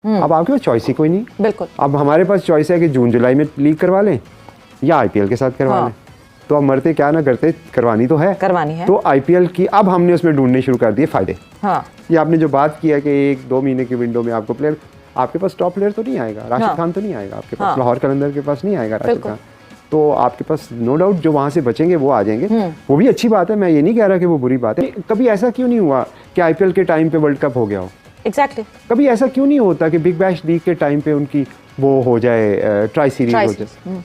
अब आपके पास चॉइस ही कोई नहीं। बिल्कुल। अब हमारे पास चॉइस है कि जून जुलाई में लीग करवा लें या आईपीएल के साथ करवा लें। तो अब मरते क्या ना करते, करवानी है। तो आईपीएल की अब हमने उसमें ढूंढने शुरू कर दिए फायदे। ये आपने जो बात की है कि 1-2 महीने की विंडो में आपको प्लेयर, आपके पास टॉप प्लेयर तो नहीं आएगा, राशिद खान तो नहीं आएगा आपके पास, लाहौर कलंदर के पास नहीं आएगा राशिद खान, तो आपके पास नो डाउट जो वहाँ से बचेंगे वो आ जाएंगे। वो भी अच्छी बात है, मैं ये नहीं कह रहा कि वो बुरी बात है। कभी ऐसा क्यों नहीं हुआ कि आईपीएल के टाइम पे वर्ल्ड कप हो गया हो? एग्जैक्टली। कभी ऐसा क्यों नहीं होता कि बिग बैश लीग के टाइम पे उनकी वो हो जाए, ट्राई सीरीज हो जाए?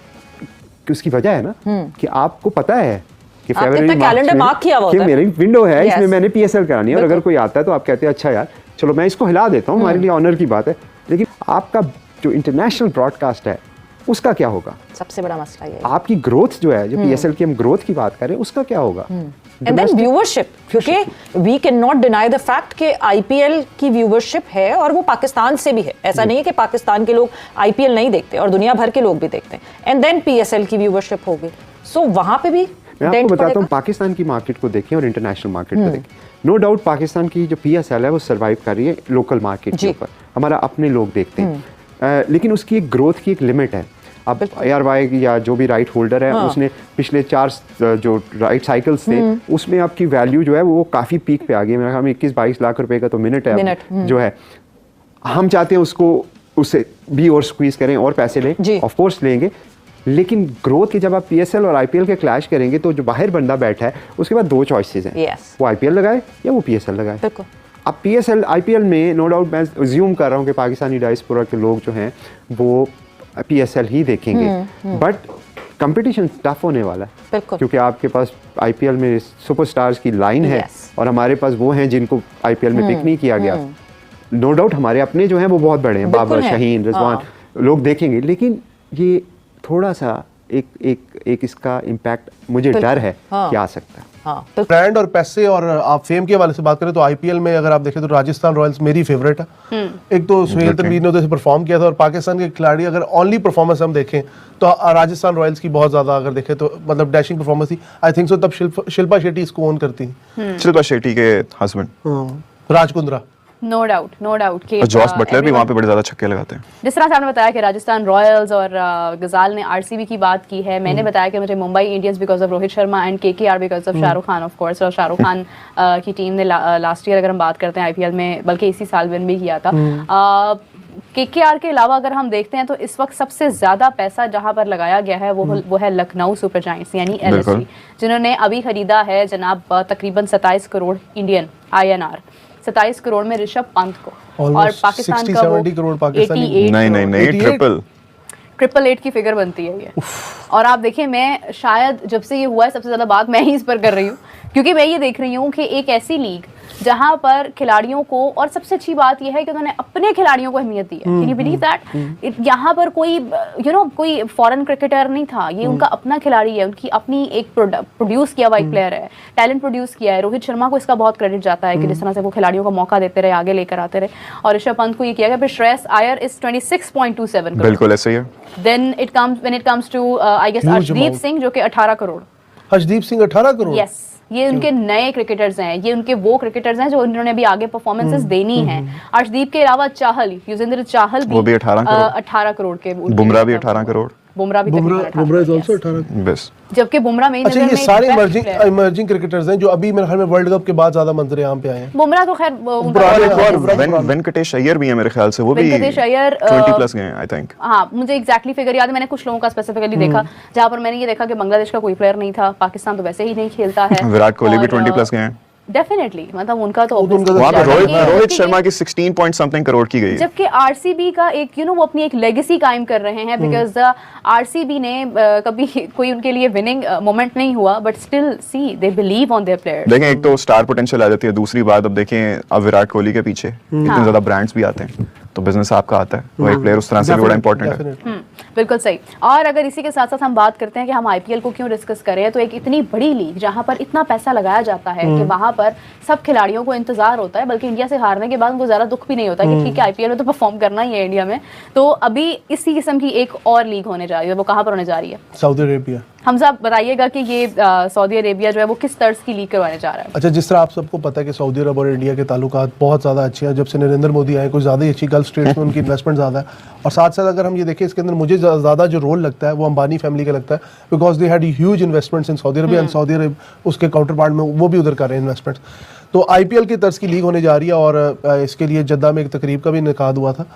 उसकी वजह है ना कि आपको पता है कि फरवरी कैलेंडर मार्क किया हुआ होता है, मेरी विंडो है, इसमें मैंने पीएसएल करानी है, और अगर कोई आता है तो आप कहते हैं अच्छा यार चलो मैं इसको हिला देता हूँ, हमारे लिए ऑनर की बात है। लेकिन आपका जो इंटरनेशनल ब्रॉडकास्ट है उसका क्या होगा? सबसे बड़ा मसला ये। आपकी ग्रोथ जो है, जो पीएसएल की हम ग्रोथ की बात करें, उसका क्या होगा? एंड देन व्यूअरशिप, क्योंकि we can not deny the fact कि आईपीएल की व्यूअरशिप है और वो पाकिस्तान से भी है। ऐसा नहीं है कि पाकिस्तान के लोग आईपीएल नहीं देखते, और दुनिया भर के लोग भी देखते हैं। एंड देन पीएसएल की व्यूअरशिप होगी, सो वहां पे भी मैं आपको बताता हूँ, पाकिस्तान की मार्केट को देखें और इंटरनेशनल मार्केट को देखें, नो डाउट पाकिस्तान की जो पीएसएल है वो सर्वाइव कर रही है लोकल मार्केट के ऊपर, हमारा अपने लोग देखते हैं, लेकिन उसकी एक ग्रोथ की एक लिमिट है। अब ARY या जो भी राइट होल्डर है, उसने पिछले 4 जो राइट साइकिल्स थे उसमें आपकी वैल्यू जो है वो काफ़ी पीक पे आ गई। मेरे ख्याल में 21-22 लाख रुपए का तो मिनट है जो है। हम चाहते हैं उससे भी और स्क्वीज करें और पैसे लें, ऑफ कोर्स लेंगे, लेकिन ग्रोथ की जब आप पीएसएल और आईपीएल के क्लैश करेंगे तो जो बाहर बंदा बैठा है उसके बाद 2 चॉइसेस हैं, वो आईपीएल लगाए या वो पीएसएल लगाए। अब पीएसएल आईपीएल में नो डाउट मैं अज्यूम कर रहा हूँ कि पाकिस्तानी डायस्पोरा के लोग जो हैं वो पीएसएल ही देखेंगे, बट कंपटीशन टफ होने वाला है क्योंकि आपके पास आईपीएल में सुपरस्टार्स की लाइन है और हमारे पास वो हैं जिनको आईपीएल में पिक नहीं किया गया। नो डाउट हमारे अपने जो हैं वो बहुत बड़े हैं, बाबर, शाहीन, रिजवान, लोग देखेंगे, लेकिन ये थोड़ा सा एक इसका इम्पैक्ट मुझे डर है कि आ सकता है। ब्रांड और पैसे और आप फेम के हवाले से बात करें तो आईपीएल में अगर आप देखें तो राजस्थान रॉयल्स मेरी फेवरेट है। एक तो सुहेल तनवीर ने उधर से परफॉर्म किया था, और पाकिस्तान के खिलाड़ी अगर ओनली परफॉर्मेंस हम देखें तो राजस्थान रॉयल्स की बहुत ज्यादा अगर देखें तो मतलब डैशिंग परफॉर्मेंस थी। आई थिंक सो तब शिल्पा शेट्टी इसको ओन करती थी, शिल्पा शेट्टी के husband Raj Kundra. No doubt कि जॉस बटलर भी वहाँ पे बड़े ज्यादा छक्के लगाते हैं। जिस तरह से आपने बताया कि राजस्थान रॉयल्स और गजाल ने आरसीबी की बात की है, मैंने बताया कि मुझे Mumbai Indians because of Rohit Sharma and KKR because of Shahrukh Khan of course. और शाहरुख खान की टीम ने लास्ट ईयर अगर हम बात करते हैं आईपीएल में, बल्कि इसी साल विन भी किया था। केकेआर के अलावा अगर हम देखते हैं तो इस वक्त सबसे ज्यादा पैसा जहां पर लगाया गया है वो है लखनऊ सुपर जायंट्स यानी LSG, जिन्होंने अभी खरीदा है जनाब तकरीबन 27 करोड़ इंडियन INR, 27 करोड़ में ऋषभ पंत को, और पाकिस्तान का वो 88 नहीं ट्रिपल 8 की फिगर बनती है ये। और आप देखिए, मैं शायद जब से ये हुआ है सबसे ज्यादा बात मैं ही इस पर कर रही हूँ, क्योंकि मैं ये देख रही हूँ कि एक ऐसी लीग जहां पर खिलाड़ियों को, और सबसे अच्छी बात यह है कि उन्होंने अपने खिलाड़ियों को अहमियत दी है। Can you believe that? यहाँ पर कोई कोई फॉरेन क्रिकेटर नहीं था, ये उनका अपना खिलाड़ी है, उनकी अपनी एक प्रोड्यूस किया हुआ एक प्लेयर है, टैलेंट प्रोड्यूस किया है। रोहित शर्मा को इसका बहुत क्रेडिट जाता है कि जिस तरह से वो खिलाड़ियों को मौका देते रहे, आगे लेकर आते रहे, और ऋषभ पंत को ये किया गया। फिर श्रेयस अय्यर इज 26.27 करोड़, बिल्कुल ऐसे ही है। Then when it comes to I guess Arshdeep Singh जो कि 18 करोड़। अर्शदीप सिंह 18 करोड़? यस, ये उनके नए क्रिकेटर्स हैं, ये उनके वो क्रिकेटर्स हैं जो उन्होंने भी आगे परफॉर्मेंसेस देनी है। अर्शदीप के अलावा चाहल, युजवेंद्र चाहल भी 18 करोड़ के, बुमराह भी 18 करोड़, बुमराह भी बुमराह इज आल्सो 18 बस। जबकि बुमराह में अच्छा, ये सारे इमर्जिंग क्रिकेटर्स हैं जो अभी मेरे ख्याल में वर्ल्ड कप के बाद ज्यादा मंजर आम पे आए हैं। बुमराह तो खैर वेंकटेश अय्यर भी है मेरे ख्याल से, वो भी 20 प्लस गए आई थिंक। हाँ, मुझे एग्जैक्टली फिगर याद है, मैंने कुछ लोगों का स्पेसिफिकली देखा जहां पर मैंने ये देखा कि बांग्लादेश का कोई प्लेयर नहीं था, पाकिस्तान तो वैसे ही नहीं खेलता है, विराट कोहली भी 20 प्लस गए हैं। डेफिनेटली, मतलब उनका तो रोहित शर्मा की 16 पॉइंट समथिंग करोड़ की गई है। जबकि आरसीबी का एक वो अपनी एक लेगेसी कायम कर रहे हैं, बिकॉज आरसीबी ने कभी कोई उनके लिए विनिंग मोमेंट नहीं हुआ, but still see they believe on their players. देखें, एक तो स्टार पोटेंशियल आ जाती है, दूसरी बात अब देखें अब विराट कोहली के पीछे इतने ज्यादा ब्रांड्स भी आते हैं, तो बिजनेस आपका आता है, वो एक प्लेयर उस तरह से भी बड़ा इंपॉर्टेंट है। बिल्कुल सही। और अगर इसी के साथ साथ हम बात करते हैं कि हम आईपीएल को क्यों डिस्कस करें, तो एक इतनी बड़ी लीग जहां पर इतना पैसा लगाया जाता है कि वहां पर सब खिलाड़ियों को इंतजार होता है, बल्कि इंडिया से हारने के बाद उनको ज्यादा दुख भी नहीं होता कि ठीक है आईपीएल में तो परफॉर्म करना ही है इंडिया में। तो अभी इसी किस्म की एक और लीग होने जा रही है, वो कहां पर होने जा रही है? Saudi Arabia. हम साहब बताइएगा कि ये सऊदी अरेबिया जो है वो किस तर्ज की लीग करवाने जा रहा है। अच्छा, जिस तरह आप सबको पता है कि सऊदी अरब और इंडिया के ताल्लुकात बहुत ज़्यादा अच्छे हैं, जब से नरेंद्र मोदी आए कुछ ज़्यादा ही अच्छी, गल्फ स्टेट्स में उनकी इन्वेस्टमेंट ज़्यादा है। और साथ साथ अगर हम ये देखें इसके अंदर मुझे ज़्यादा जो रोल लगता है वो अंबानी फैमिली का लगता है, because they had huge investments in Saudi Arabia and Saudi Arab उसके काउंटर पार्ट में वो भी उधर कर रहे हैं इन्वेस्टमेंट्स। तो IPL की तर्ज की लीग होने जा रही है और इसके लिए जद्दा में एक तकरीब का भी इनेकाद हुआ था।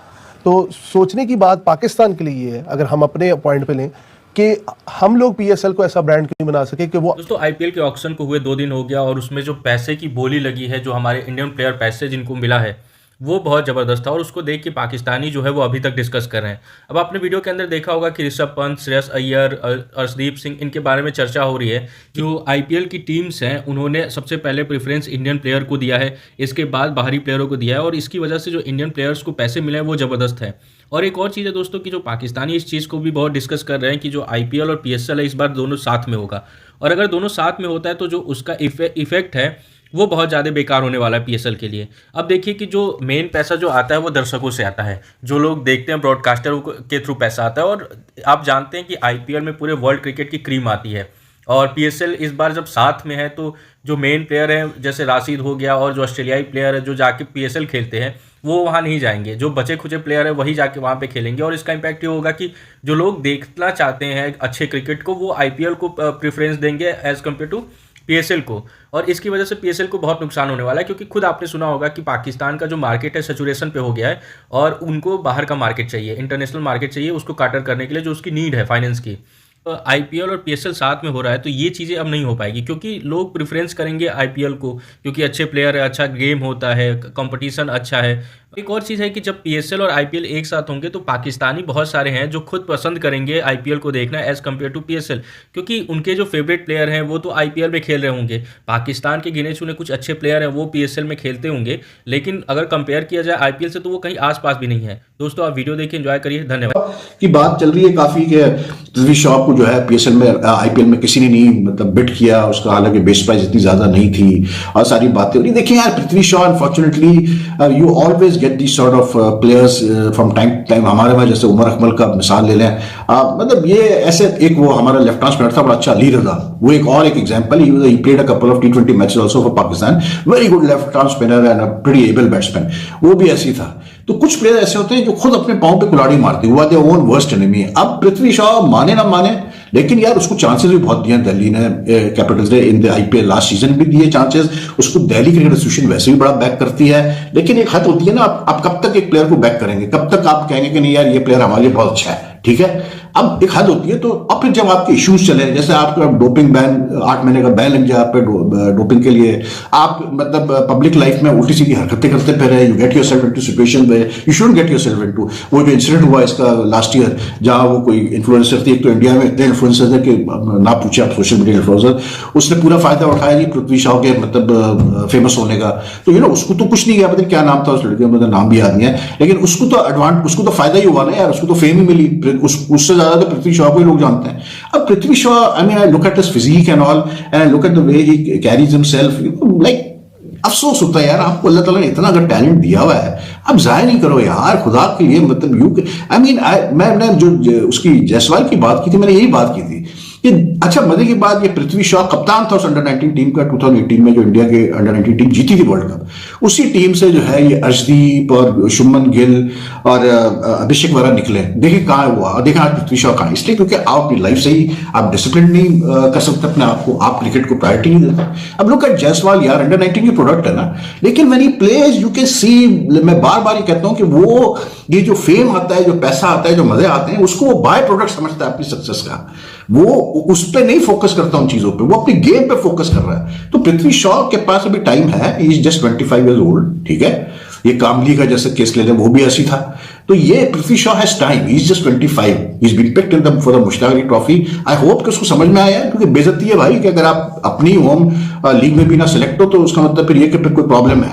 तो सोचने की बात पाकिस्तान के लिए ये है, अगर हम अपने पॉइंट पे लें कि हम लोग PSL को ऐसा ब्रांड क्यों बना सके कि वो दोस्तों IPL के ऑक्शन को हुए 2 दिन हो गया और उसमें जो पैसे की बोली लगी है, जो हमारे इंडियन प्लेयर पैसे जिनको मिला है वो बहुत ज़बरदस्त था और उसको देख के पाकिस्तानी जो है वो अभी तक डिस्कस कर रहे हैं। अब आपने वीडियो के अंदर देखा होगा कि ऋषभ पंत, श्रेयस अय्यर, अर्शदीप सिंह, इनके बारे में चर्चा हो रही है। जो IPL की टीम्स हैं उन्होंने सबसे पहले प्रेफरेंस इंडियन प्लेयर को दिया है, इसके बाद बाहरी प्लेयरों को दिया है और इसकी वजह से जो इंडियन प्लेयर्स को पैसे मिले हैं वो ज़बरदस्त है। और एक और चीज़ है दोस्तों कि जो पाकिस्तानी इस चीज़ को भी बहुत डिस्कस कर रहे हैं कि जो IPL और PSL है इस बार दोनों साथ में होगा और अगर दोनों साथ में होता है तो जो उसका इफेक्ट है वो बहुत ज़्यादा बेकार होने वाला है PSL के लिए। अब देखिए कि जो मेन पैसा जो आता है वो दर्शकों से आता है, जो लोग देखते हैं ब्रॉडकास्टर के थ्रू पैसा आता है और आप जानते हैं कि IPL में पूरे वर्ल्ड क्रिकेट की क्रीम आती है और PSL इस बार जब साथ में है तो जो मेन प्लेयर हैं जैसे राशिद हो गया और जो ऑस्ट्रेलियाई प्लेयर है जो जाके PSL खेलते हैं वो वहाँ नहीं जाएंगे, जो बचे खुचे प्लेयर है वही जाके वहाँ पे खेलेंगे और इसका इम्पैक्ट ये होगा कि जो लोग देखना चाहते हैं अच्छे क्रिकेट को वो IPL को प्रेफरेंस देंगे एज़ कम्पेयर टू PSL को और इसकी वजह से PSL को बहुत नुकसान होने वाला है क्योंकि खुद आपने सुना होगा कि पाकिस्तान का जो मार्केट है सैचुरेशन पे हो गया है और उनको बाहर का मार्केट चाहिए, इंटरनेशनल मार्केट चाहिए उसको काटर करने के लिए जो उसकी नीड है फाइनेंस की। IPL और PSL साथ में हो रहा है तो ये चीज़ें अब नहीं हो पाएगी क्योंकि लोग प्रेफरेंस करेंगे IPL को क्योंकि अच्छे प्लेयर है, अच्छा गेम होता है, कंपटीशन अच्छा है। एक और चीज़ है कि जब PSL और IPL एक साथ होंगे तो पाकिस्तानी बहुत सारे हैं जो खुद पसंद करेंगे IPL को देखना एज़ कम्पेयर टू PSL क्योंकि उनके जो फेवरेट प्लेयर हैं वो तो IPL में खेल रहे होंगे। पाकिस्तान के गिने चुने कुछ अच्छे प्लेयर हैं वो PSL में खेलते होंगे, लेकिन अगर कंपेयर किया जाए IPL से तो वो कहीं आसपास भी नहीं है। दोस्तों आप वीडियो देखिए, एंजॉय करिए, धन्यवाद। की बात चल रही है काफी कि पृथ्वी शॉ को जो है PSL में IPL में किसी ने नहीं मतलब बिड किया उसका, हालांकि बेस प्राइस इतनी ज्यादा नहीं थी और सारी बातें हो रही। देखिए यार, Prithvi Shaw unfortunately you always get this sort of players from time to time. हमारे में जैसे उमर अकमल का मिसाल ले लें, मतलब ये ऐसे एक वो हमारा लेफ्ट हैंड स्पिनर था, बड़ा अच्छा लीडर था, वो एक और एक example. He played a couple of T20 matches also for Pakistan, very good left hand spinner and a pretty able batsman, वो भी ऐसी था। तो कुछ प्लेयर ऐसे होते हैं जो खुद अपने पांव पे कुल्हाड़ी मारते हुआ देयर ओन वर्स्ट एनिमी। अब पृथ्वी शॉ माने ना माने, लेकिन यार उसको चांसेस भी बहुत दिए दिल्ली ने, कैपिटल्स ने in the IPL last season भी दिए चांसेस। उसको दिल्ली क्रिकेट एसोसिएशन वैसे भी बड़ा बैक करती है, लेकिन एक हद होती है ना, आप कब तक एक प्लेयर को बैक करेंगे, कब तक आप कहेंगे कि नहीं यार ये प्लेयर हमारे लिए बहुत अच्छा है, ठीक है। अब एक हद होती है। तो अब फिर जब आपके इश्यूज चले, जैसे आपका डोपिंग बैन 8 महीने का बैन लग जाए आप पे डोपिंग के लिए, आप मतलब पब्लिक लाइफ में उल्टी सीधी हरकतें करते फिर you get yourself into situation में you shouldn't get yourself into. वो जो इंसिडेंट हुआ इसका लास्ट ईयर, जहां वो कोई इन्फ्लुएंसर थी, एक तो इंडिया में इतने इन्फ्लुएंसर थे कि ना पूछे आप, सोशल मीडिया इन्फ्लुएंसर, उसने पूरा फायदा उठाया जी पृथ्वी शॉ के मतलब फेमस होने का। तो उसको तो कुछ नहीं किया, पता क्या नाम था उस लड़के का, मतलब नाम भी याद नहीं है, लेकिन उसको तो फायदा ही हुआ ना यार, उसको तो फेम ही मिली, उससे ज्यादा तो पृथ्वी शॉ को ही लोग जानते हैं। अब Prithvi Shaw, I mean I look at his physique and all and I look at the way he carries himself, like अफसोस होता है यार, आपको अल्लाह ताला ने इतना अगर टैलेंट दिया हुआ है, अब जाया नहीं करो यार खुदा के लिए। मतलब आई मीन मैंने जो उसकी जायसवाल की बात की थी, मैंने यही बात की थी कि अच्छा मजे की बात, ये पृथ्वी शॉ कप्तान था उस अंडर-19 टीम का 2018 में, जो इंडिया के अंडर-19 टीम जीती थी वर्ल्ड कप। उसी टीम से जो है ये अर्शदीप और शुभमन गिल और अभिषेक वगैरह निकले। देखिए कहाँ हुआ, और देखिए आज पृथ्वी शॉ कहाँ, इसलिए क्योंकि आप अपनी लाइफ से ही आप डिसिप्लिन नहीं कर सकते अपने आप को, आप क्रिकेट को प्रायोरिटी नहीं देते। अब लोग जायसवाल यार अंडर-19 की प्रोडक्ट है ना, लेकिन when he plays you can see, मैं बार बार ये कहता हूँ कि वो ये जो फेम आता है, जो पैसा आता है, जो मजे आते हैं, उसको वो बाय प्रोडक्ट समझता है अपनी सक्सेस का, वो उस पर नहीं फोकस करता उन चीजों पे, वो अपनी गेम पे फोकस कर रहा है। तो पृथ्वी शॉ के पास अभी टाइम है, ही इज जस्ट 25 years old, ठीक है। ये कामली का जैसे केस ले लें, वो भी ऐसी था। तो ये Prithvi Shaw has time, he is just 25, he is been picked in the for the Mushtaq Ali trophy. I hope कि उसको समझ में आया, क्योंकि बेइज्जती है भाई कि अगर आप अपनी होम लीग में भी ना सिलेक्ट हो तो उसका मतलब फिर ये कि फिर कोई प्रॉब्लम है।